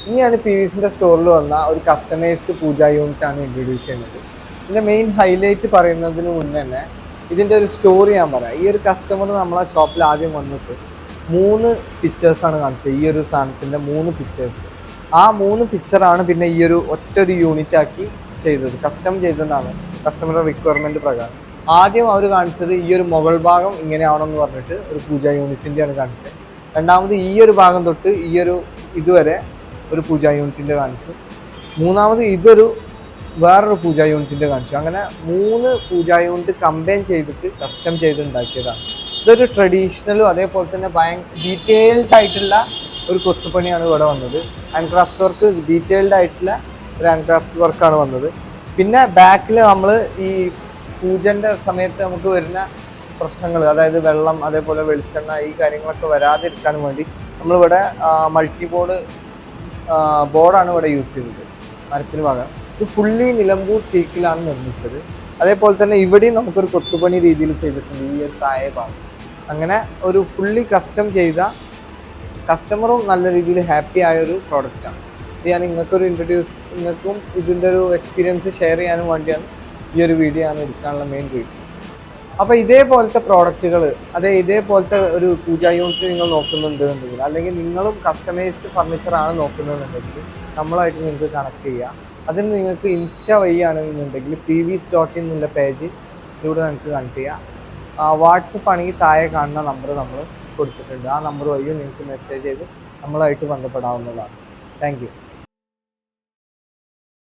ഇനിയാണ് P V സിൻ്റെ സ്റ്റോറിൽ വന്ന ഒരു കസ്റ്റമൈസ്ഡ് പൂജ യൂണിറ്റ് ആണ് ഇൻട്രൊഡ്യൂസ് ചെയ്യുന്നത്. ഇതിൻ്റെ മെയിൻ ഹൈലൈറ്റ് പറയുന്നതിന് മുന്നേ തന്നെ ഇതിൻ്റെ ഒരു സ്റ്റോറി ഞാൻ പറയാം. ഈ ഒരു കസ്റ്റമർ നമ്മളെ ഷോപ്പിൽ ആദ്യം വന്നിട്ട് 3 പിക്ചേഴ്സാണ് കാണിച്ചത്. ഈ ഒരു സാധനത്തിൻ്റെ 3 പിക്ചേഴ്സ്. ആ 3 പിക്ചറാണ് പിന്നെ ഈ ഒരു ഒറ്റൊരു യൂണിറ്റ് ആക്കി ചെയ്തത്, കസ്റ്റം ചെയ്തതാണ് കസ്റ്റമറുടെ റിക്വയർമെൻറ്റ് പ്രകാരം. ആദ്യം അവർ കാണിച്ചത് ഈ ഒരു മുകൾ ഭാഗം ഇങ്ങനെയാണെന്ന് പറഞ്ഞിട്ട് ഒരു പൂജ യൂണിറ്റിൻ്റെയാണ് കാണിച്ചത്. രണ്ടാമത് ഈ ഒരു ഭാഗം തൊട്ട് ഈ ഒരു ഇതുവരെ ഒരു പൂജ യൂണിറ്റിൻ്റെ കാണിച്ചു. മൂന്നാമത് ഇതൊരു വേറൊരു പൂജ യൂണിറ്റിൻ്റെ കാണിച്ചു. അങ്ങനെ 3 പൂജ യൂണിറ്റ് കമ്പൈൻ ചെയ്തിട്ട് കസ്റ്റം ചെയ്തുണ്ടാക്കിയതാണ്. ഇതൊരു ട്രഡീഷണലും അതേപോലെ തന്നെ ഡീറ്റെയിൽഡ് ആയിട്ടുള്ള ഒരു കൊത്തുപണിയാണ് ഇവിടെ വന്നത്. ഹാൻഡ് ക്രാഫ്റ്റ് വർക്ക്, ഡീറ്റെയിൽഡ് ആയിട്ടുള്ള ഒരു ഹാൻഡ് ക്രാഫ്റ്റ് വർക്കാണ് വന്നത്. പിന്നെ ബാക്കിൽ നമ്മൾ ഈ പൂജൻ്റെ സമയത്ത് നമുക്ക് വരുന്ന പ്രശ്നങ്ങൾ, അതായത് വെള്ളം അതേപോലെ വെളിച്ചെണ്ണ ഈ കാര്യങ്ങളൊക്കെ വരാതിരിക്കാൻ വേണ്ടി നമ്മളിവിടെ ബോർഡാണ് ഇവിടെ യൂസ് ചെയ്തത്, മരത്തിന് ഭാഗം. ഇത് ഫുള്ളി നിലമ്പൂർ ടീക്കിലാണ് നിർമ്മിച്ചത്. അതേപോലെ തന്നെ ഇവിടെയും നമുക്കൊരു കൊത്തുപണി രീതിയിൽ ചെയ്തിട്ടുണ്ട് ഈ ഒരു താഴെ ഭാഗം. അങ്ങനെ ഒരു ഫുള്ളി കസ്റ്റം ചെയ്ത, കസ്റ്റമറും നല്ല രീതിയിൽ ഹാപ്പി ആയൊരു പ്രോഡക്റ്റാണ്. ഇത് ഞാൻ നിങ്ങൾക്കും ഇതിൻ്റെ ഒരു എക്സ്പീരിയൻസ് ഷെയർ ചെയ്യാനും വേണ്ടിയാണ് ഈ ഒരു വീഡിയോ ഞാൻ എടുക്കാനുള്ള മെയിൻ റീസൺ. അപ്പോൾ ഇതേപോലത്തെ പ്രോഡക്റ്റുകൾ, ഇതേപോലത്തെ ഒരു പൂജ യൂണിറ്റ് നിങ്ങൾ നോക്കുന്നുണ്ടെന്നുണ്ടെങ്കിൽ, അല്ലെങ്കിൽ നിങ്ങളും കസ്റ്റമൈസ്ഡ് ഫർണിച്ചറാണ് നോക്കുന്നുണ്ടെങ്കിൽ നമ്മളായിട്ട് നിങ്ങൾക്ക് കണക്ട് ചെയ്യുക. അതിന് നിങ്ങൾക്ക് ഇൻസ്റ്റ വഴിയാണെന്നുണ്ടെങ്കിൽ pvs.in എന്നുള്ള പേജിലൂടെ നിങ്ങൾക്ക് കണക്ട് ചെയ്യാം. വാട്സപ്പ് ആണെങ്കിൽ താഴെ കാണുന്ന നമ്പർ നമ്മൾ കൊടുത്തിട്ടുണ്ട്. ആ നമ്പർ വഴിയും നിങ്ങൾക്ക് മെസ്സേജ് ചെയ്ത് നമ്മളായിട്ട് ബന്ധപ്പെടാവുന്നതാണ്. Thank you.